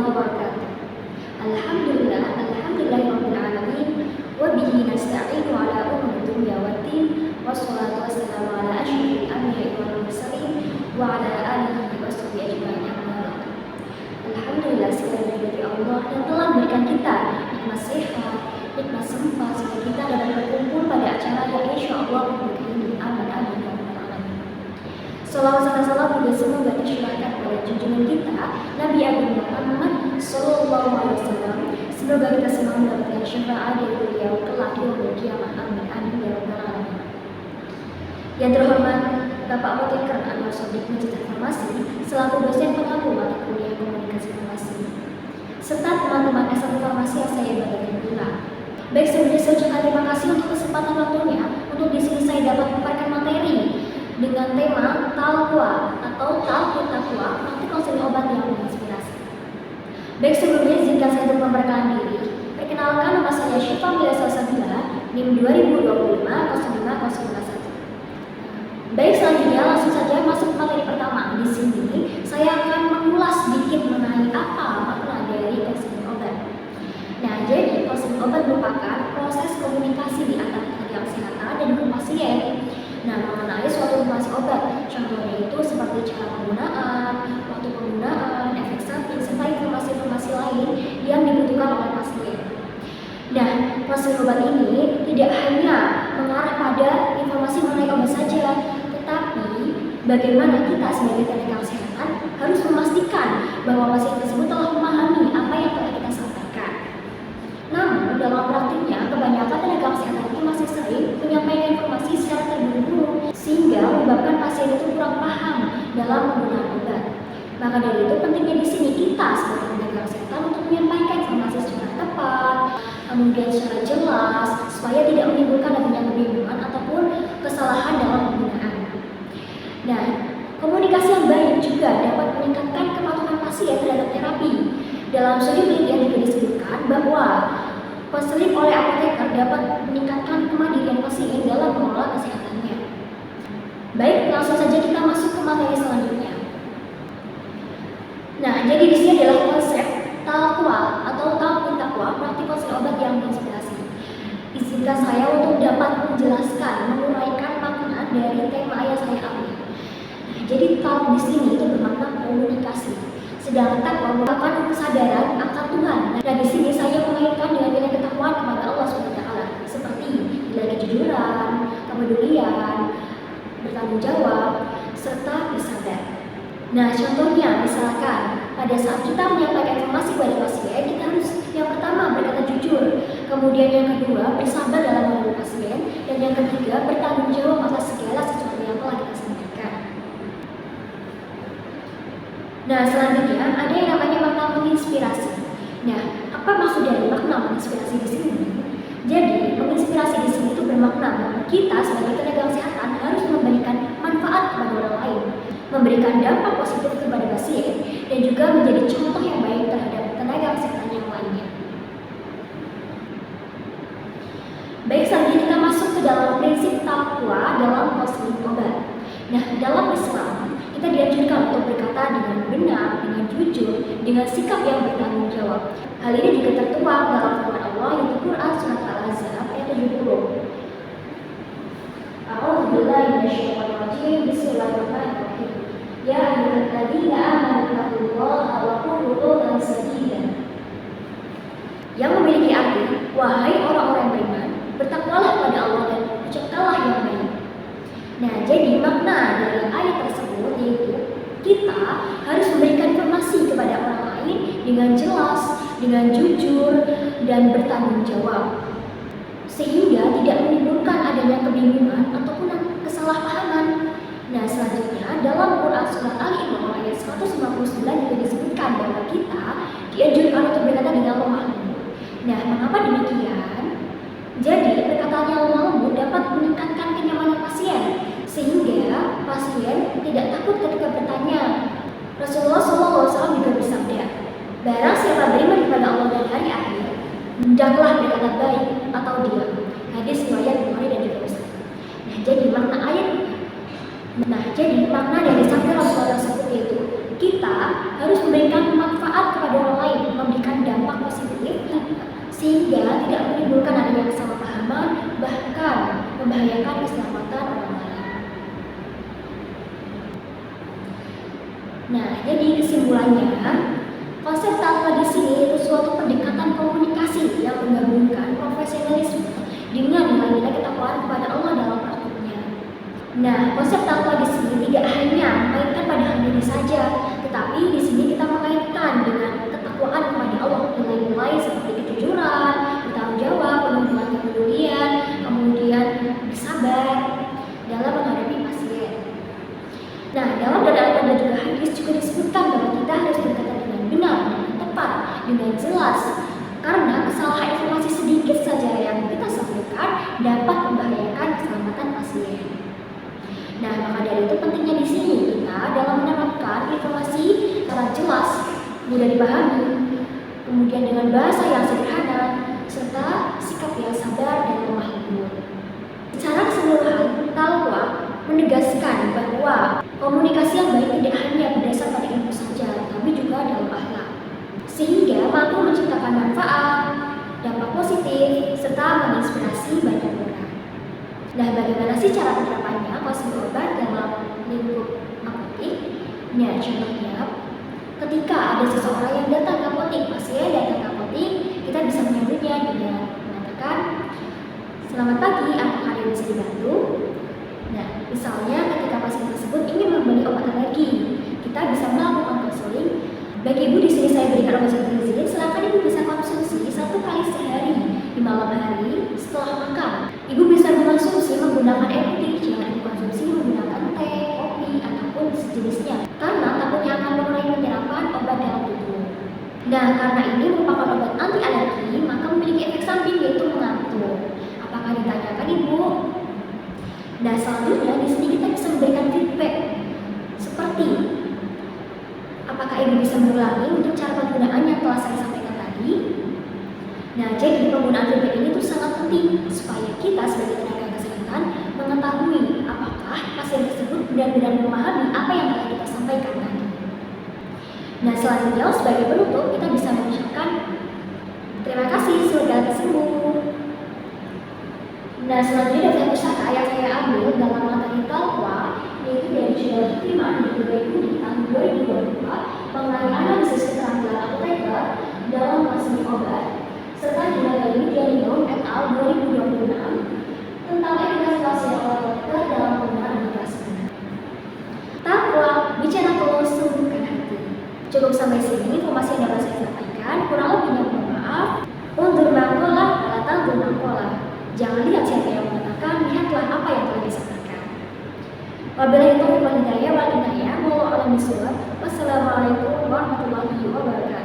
wabarakatuh. Alhamdulillahirabbil alamin wa bihi nasta'inu ala umuri dunya waddin wassalatu wassalamu ala asyrofil anbiya'i wal mursalin wa ala alihi washabihi ajma'in. Alhamdulillah, segala puji Allah yang telah memberikan kita nikmat sehat, nikmat sempat sehingga kita dapat berkumpul pada acara yang insyaallah berkah ini. Amin amin ya rabbal alamin. Salawat dan salam juga semoga tercurahkan kepada junjungan kita Nabi Agung Muhammad sallallahu alaihi wasallam. Semoga kita semua mendapatkan syafaat dari beliau kelak di yaumul qiyamah. Amin amin ya rabbal alamin. Yang terhormat Bapak Moteker Anwar Sodik Masjid Informasi selaku dosen pengampu mata kuliah komunikasi informasi serta teman-teman S1 Farmasi yang saya banggakan pula. Baik, sebelumnya saya ucapkan terima kasih untuk kesempatan waktunya untuk di sini saya dapat memaparkan materi dengan tema Talqwa atau Talqut Taqwa, praktik konseling obat yang menginspirasi. Baik, sebelumnya izinkan saya untuk memperkenalkan diri. Perkenalkan, nama saya Syifa Mila Salsabila, NIM 2025 05051. Baik, selanjutnya langsung saja masuk ke materi pertama. Di sini saya akan mengulas sedikit mengenai apa makna dari konseling obat. Nah, jadi konseling obat merupakan proses komunikasi di antara tenaga kesehatan dan juga pasien. Nah, mengenai suatu informasi obat, contohnya itu seperti cara penggunaan, waktu penggunaan, efek samping, serta informasi-informasi lain yang dibutuhkan oleh pasien. Nah, konseling obat ini tidak hanya mengarah pada informasi mengenai obat saja, tetapi bagaimana kita sebagai tenaga kesehatan harus memastikan bahwa pasien tersebut telah memahami apa yang telah kita sampaikan. Namun, dalam praktiknya, kebanyakan tenaga kesehatan itu masih sering menyampaikan informasi secara terburu-buru sehingga menyebabkan pasien itu kurang paham dalam penggunaan obat. Maka dari itu pentingnya di sini kita sebagai tenaga kesehatan untuk menyampaikan informasi secara tepat, kemudian secara jelas, supaya tidak menimbulkan adanya kebingungan ataupun kesalahan dalam penggunaan. Nah, komunikasi yang baik juga dapat meningkatkan kepatuhan pasien terhadap terapi. Dalam studi penelitian juga disebutkan bahwa konseling oleh apoteker dapat meningkatkan kemandirian pasien dalam mengelola kesehatannya. Baik, langsung saja kita masuk ke materi selanjutnya. Nah, jadi di sini adalah konsep Talqwa atau Talqut Taqwa, praktik konseling obat yang menginspirasi. Izinkan saya untuk dapat menjelaskan, menguraikan makna dari tema yang saya ambil. Nah, jadi talq di sini itu bermakna komunikasi. Sedangkan taqwa merupakan kesadaran akan Tuhan. Nah, di sini saya mengaitkan dengan nilai ketakwaan kepada Allah SWT, seperti nilai kejujuran, kepedulian, bertanggung jawab, serta bersabar. Nah, contohnya misalkan pada saat kita menyampaikan informasi kepada pasien, kita harus yang pertama berkata jujur, kemudian yang kedua bersabar dalam menghadapi pasien, dan yang ketiga bertanggung jawab atas segala sesuatu yang telah kita sampaikan. Nah, selanjutnya ada yang namanya makna menginspirasi. Nah, apa maksud dari makna menginspirasi di sini? Jadi, menginspirasi di sini itu bermakna bahwa kita sebagai tenaga kesehatan harus memberikan manfaat kepada orang lain, memberikan dampak positif kepada pasien, dan juga menjadi contoh yang baik terhadap tenaga kesehatan yang lainnya. Baik, selanjutnya kita masuk ke dalam prinsip taqwa dalam konseling obat. Nah, dalam Islam kita dianjurkan untuk berkata dengan benar, dengan jujur, dengan sikap yang bertanggung jawab. Hal ini juga tertuang dalam firman Allah yang di Quran surat Al-Ahzab ayat 70. A'udzubillahi minasyaitonir rajim. Bismillahirrahmanirrahim. Ya ayyuhalladzina amanu taqullaha wa qulu qawlan sadida. Yang memiliki arti, wahai orang-orang beriman, bertakwalah kepada Allah dan ucapkanlah yang baik. Nah, jadi makna dari ayat tersebut yaitu kita harus memberikan informasi kepada orang lain dengan jelas, dengan jujur, dan bertanggung jawab, sehingga tidak menimbulkan adanya kebingungan ataupun kesalahpahaman. Nah, selanjutnya dalam Quran surat Ali Imran ayat 159 juga disebutkan bahwa kita dianjurkan untuk berkata dengan lemah lembut. Nah, mengapa demikian? Jadi, perkataan yang lemah lembut dapat meningkatkan kenyamanan pasien, sehingga pasien tidak takut ketika bertanya. Rasulullah SAW juga bersabda, barang siapa beriman kepada Allah dan hari akhir, hendaklah berkata baik atau diam. Hadis riwayat Bukhari dan juga Muslim. Nah, jadi makna dari sabda Rasulullah tersebut yaitu kita harus memberikan manfaat kepada orang lain, kesimpulannya, konsep takwa di sini itu suatu pendekatan komunikasi yang menggabungkan profesionalisme dengan nilai-nilai ketakwaan kepada Allah dalam praktiknya. Nah, konsep takwa di sini tidak hanya mengaitkan pada hal diri saja, tetapi di sini kita mengaitkan dengan ketakwaan kepada Allah, nilai-nilai seperti kejujuran, bertanggung jawab, penunjukan kepedulian, kemudian bersabar dalam menghadapi pasien. Nah, dalam Al-Quran dan juga hadis juga disebutkan bahwa kita harus berkata dengan benar, dengan tepat, dengan jelas, karena kesalahan informasi sedikit saja yang kita sampaikan dapat membahayakan keselamatan pasien. Nah, maka dari itu pentingnya di sini kita dalam menerapkan informasi secara jelas, mudah dipahami, kemudian dengan bahasa yang sederhana, serta sikap yang sabar dan lemah lembut. Secara keseluruhan, Talwa menegaskan bahwa komunikasi yang baik tidak hanya berdasar pada ilmu saja, tapi juga dalam akhlak, sehingga mampu menciptakan manfaat, dampak positif, serta menginspirasi banyak orang. Nah, bagaimana sih cara penerapannya konsumsi obat dalam lingkup apotik? Nah, contohnya, ketika ada seseorang yang datang ke apotik, pasien datang ke apotik, kita bisa menyambutnya dengan mengatakan, "Selamat pagi, apakah ada yang bisa dibantu?" Nah, misalnya ketika pasien tersebut ingin membeli obat alergi, kita bisa melakukan konseling. Bagi ibu di sini saya berikan obat cetirizine, silakan ibu bisa konsumsi 1 kali sehari di malam hari setelah makan. Ibu bisa mengonsumsi menggunakan air putih, jangan dikonsumsi menggunakan teh, kopi, ataupun sejenisnya, karena takutnya akan mengurangi penyerapan obat dalam tubuh. Nah, karena ini merupakan obat anti alergi, maka memiliki efek samping yaitu mengantuk. Apakah ditanyakan ibu? Nah, selanjutnya di sini kita bisa memberikan feedback seperti apakah ibu bisa mengulangi untuk cara penggunaan yang telah saya sampaikan tadi. Nah, jadi penggunaan feedback ini tuh sangat penting supaya kita sebagai tenaga kesehatan mengetahui apakah pasien tersebut benar-benar memahami apa yang telah kita sampaikan tadi. Nah, selanjutnya sebagai penutup kita bisa mengucapkan terima kasih sudah sembuh. Nah, selanjutnya dari pusaka yang saya ambil dalam materi Talwa, yaitu dari judul Hikmah dan Hikmah tahun 2024 mengenai analisis keterampilan apoteker dalam mengkonsumsi obat, serta juga dari Dialino et al. 2026 tentang efikasi pasien apoteker dalam penggunaan medikasi. Talwa, bicara tulus sembuhkan hati. Cukup sampai sini informasi yang dapat saya sampaikan. Kurang lebihnya mohon maaf. Undur mangkola, datang bermangkola. Jangan lihat siapa yang mengatakan, lihatlah apa yang telah disampaikan. Wabillahi taufiq wal hidayah wal inayah. Wallahu a'lam bishawab. Wassalamualaikum warahmatullahi wabarakatuh.